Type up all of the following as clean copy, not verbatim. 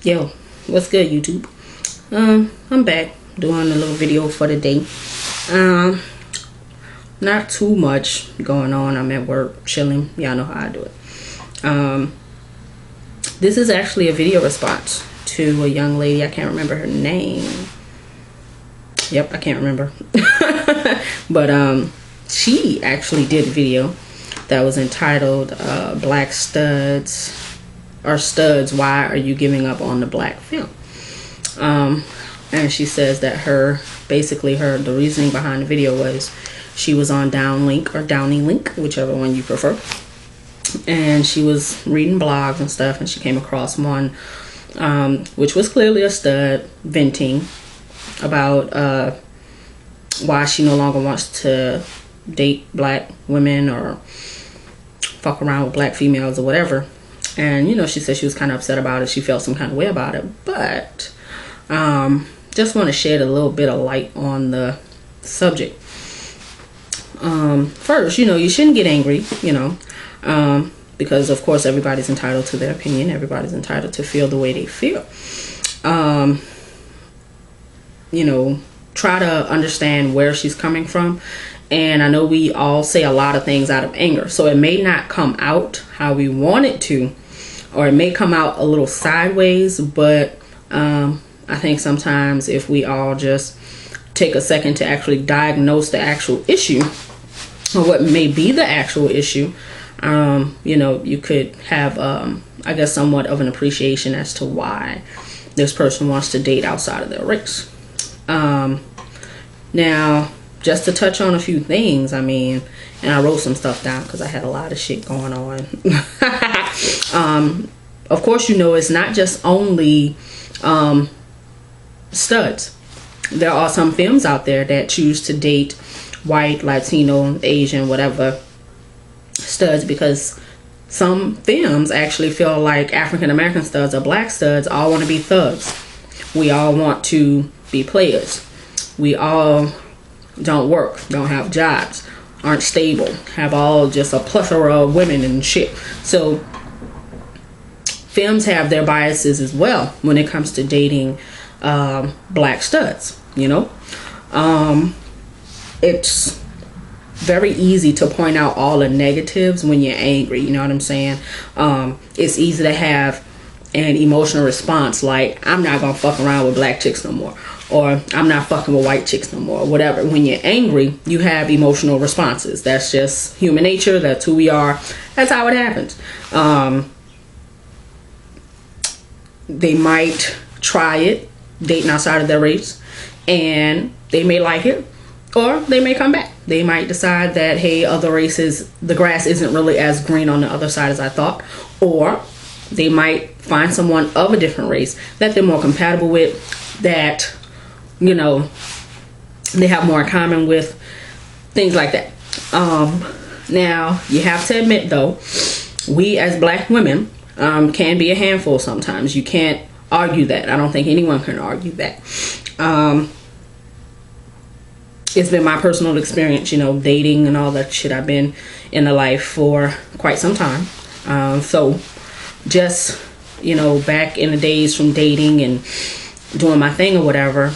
Yo, what's good, YouTube? I'm back doing a little video for the day. Not too much going on. I'm at work chilling. Y'all know how I do it. This is actually a video response to a young lady. I can't remember her name. Yep, I can't remember. But she actually did a video that was entitled Black Studs or Studs, Why Are You Giving Up on the Black Film? And she says that the reasoning behind the video was she was on Downlink or Downey-link, whichever one you prefer, and she was reading blogs and stuff, and she came across one which was clearly a stud venting about why she no longer wants to date black women or fuck around with black females or whatever. And she said she was kind of upset about it. She felt some kind of way about it, but just want to shed a little bit of light on the subject. First, you shouldn't get angry, because of course everybody's entitled to their opinion. Everybody's entitled to feel the way they feel. Try to understand where she's coming from. And I know we all say a lot of things out of anger, so it may not come out how we want it to, or it may come out a little sideways, but I think sometimes if we all just take a second to actually diagnose the actual issue, or what may be the actual issue, you could have, I guess, somewhat of an appreciation as to why this person wants to date outside of their race. Now, just to touch on a few things, and I wrote some stuff down because I had a lot of shit going on. Of course, it's not just only studs. There are some femmes out there that choose to date white, Latino, Asian, whatever studs, because some femmes actually feel like African American studs or black studs all want to be thugs. We all want to be players. We all don't work, don't have jobs, aren't stable, have all just a plethora of women and shit. So femmes have their biases as well when it comes to dating black studs. It's very easy to point out all the negatives when you're angry. You know what I'm saying? It's easy to have an emotional response like, I'm not gonna fuck around with black chicks no more, or I'm not fucking with white chicks no more, whatever. When you're angry, you have emotional responses. That's just human nature. That's who we are. That's how it happens. They might try it, dating outside of their race, and they may like it, or they may come back. They might decide that, hey, other races, the grass isn't really as green on the other side as I thought, or they might find someone of a different race that they're more compatible with, that they have more in common with, things like that. Now, you have to admit, though, we as black women can be a handful sometimes. You can't argue that. I don't think anyone can argue that. It's been my personal experience, dating and all that shit. I've been in a life for quite some time. So just, back in the days from dating and doing my thing or whatever,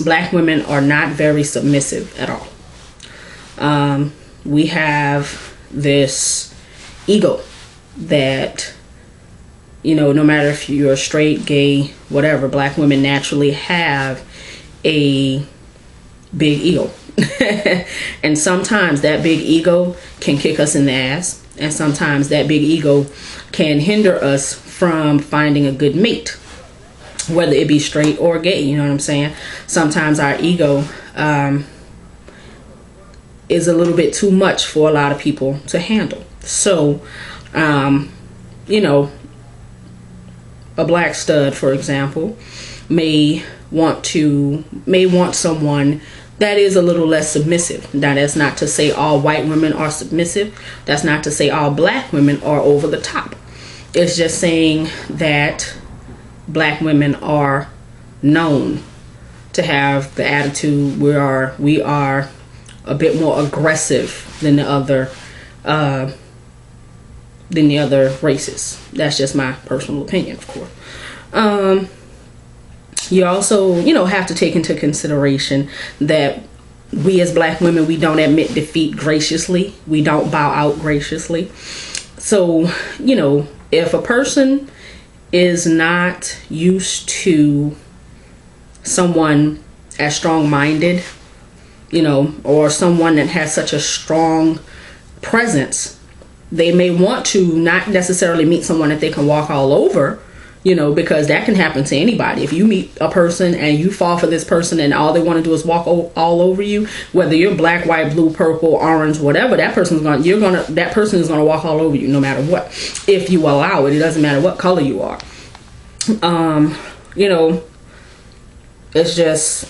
black women are not very submissive at all. We have this ego that, no matter if you're straight, gay, whatever, black women naturally have a big ego. And sometimes that big ego can kick us in the ass, and sometimes that big ego can hinder us from finding a good mate, whether it be straight or gay. You know what I'm saying? Sometimes our ego is a little bit too much for a lot of people to handle. So a black stud, for example, may want someone that is a little less submissive. Now, that's not to say all white women are submissive. That's not to say all black women are over the top. It's just saying that black women are known to have the attitude. We are a bit more aggressive than the other than the other races. That's just my personal opinion, of course. You also, you know, have to take into consideration that we as black women, we don't admit defeat graciously. We don't bow out graciously. So, you know, if a person is not used to someone as strong-minded, you know, or someone that has such a strong presence, they may want to not necessarily meet someone that they can walk all over, you know, because that can happen to anybody. If you meet a person and you fall for this person and all they want to do is walk all over you, whether you're black, white, blue, purple, orange, whatever, that person is going to walk all over you no matter what. If you allow it, it doesn't matter what color you are. You know, it's just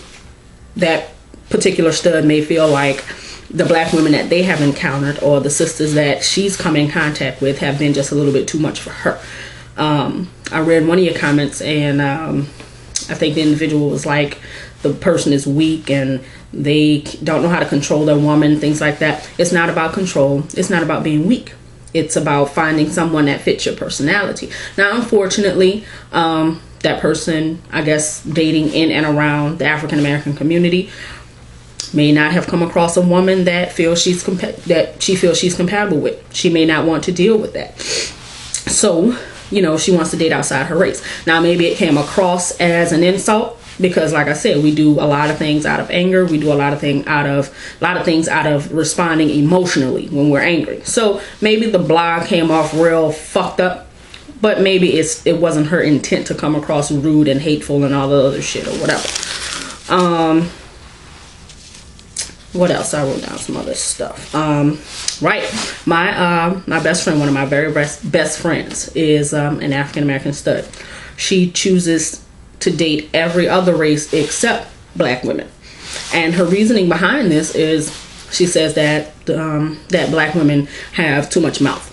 that particular stud may feel like the black women that they have encountered or the sisters that she's come in contact with have been just a little bit too much for her. I read one of your comments, and I think the individual was like, the person is weak and they don't know how to control their woman, things like that. It's not about control. It's not about being weak. It's about finding someone that fits your personality. Now, unfortunately, that person, I guess, dating in and around the African American community may not have come across a woman that she feels she's compatible with. She may not want to deal with that. So, you know, she wants to date outside her race. Now, maybe it came across as an insult because, like I said, we do a lot of things out of anger. We do a lot of things out of responding emotionally when we're angry. So maybe the blog came off real fucked up, but maybe it wasn't her intent to come across rude and hateful and all the other shit or whatever. What else? I wrote down some other stuff. Right. My best friend, one of my very best friends, is an African American stud. She chooses to date every other race except black women. And her reasoning behind this is she says that that black women have too much mouth,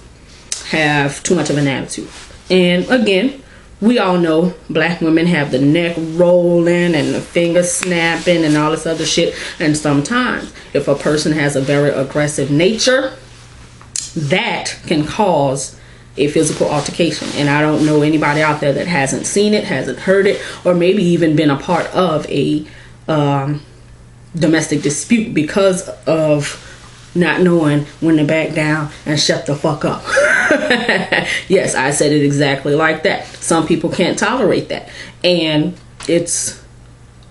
have too much of an attitude. And again, we all know black women have the neck rolling and the finger snapping and all this other shit. And sometimes if a person has a very aggressive nature, that can cause a physical altercation. And I don't know anybody out there that hasn't seen it, hasn't heard it, or maybe even been a part of a domestic dispute because of not knowing when to back down and shut the fuck up. Yes, I said it exactly like that. Some people can't tolerate that. And it's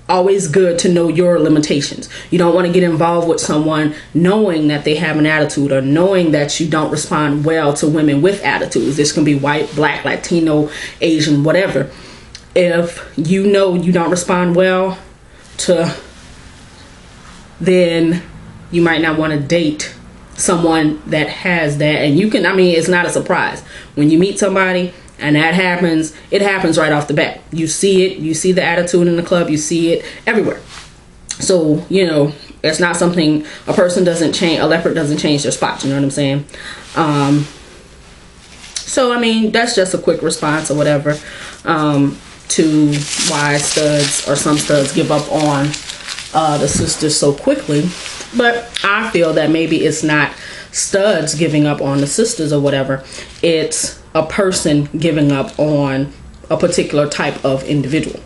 always good to know your limitations. You don't want to get involved with someone knowing that they have an attitude or knowing that you don't respond well to women with attitudes. This can be white, black, Latino, Asian, whatever. If you know you don't respond well to, then you might not want to date someone that has that. And you can, I mean, it's not a surprise when you meet somebody and that happens. It happens right off the bat. You see it. You see the attitude in the club. You see it everywhere. So, you know, it's not something a person doesn't change. A leopard doesn't change their spots. You know what I'm saying? So, I mean, that's just a quick response or whatever to why studs or some studs give up on the sisters so quickly. But I feel that maybe it's not studs giving up on the sisters or whatever. It's a person giving up on a particular type of individual.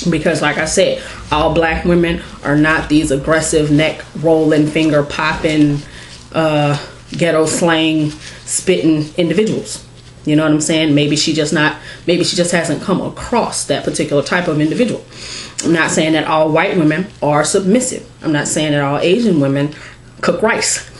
Because like I said, all black women are not these aggressive, neck rolling, finger popping, ghetto slang spitting individuals. You know what I'm saying? Maybe she just hasn't come across that particular type of individual. I'm not saying that all white women are submissive. I'm not saying that all Asian women cook rice.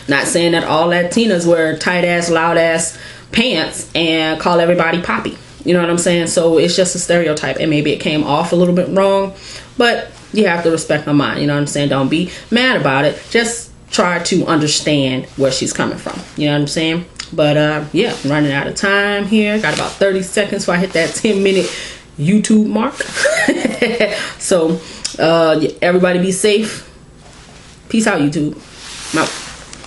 Not saying that all Latinas wear tight ass, loud ass pants and call everybody poppy. You know what I'm saying? So it's just a stereotype, and maybe it came off a little bit wrong, but you have to respect my mind. You know what I'm saying? Don't be mad about it. Just try to understand where she's coming from. You know what I'm saying? But yeah, I'm running out of time here. Got about 30 seconds before I hit that 10-minute YouTube mark. So everybody be safe. Peace out, YouTube. I'm out.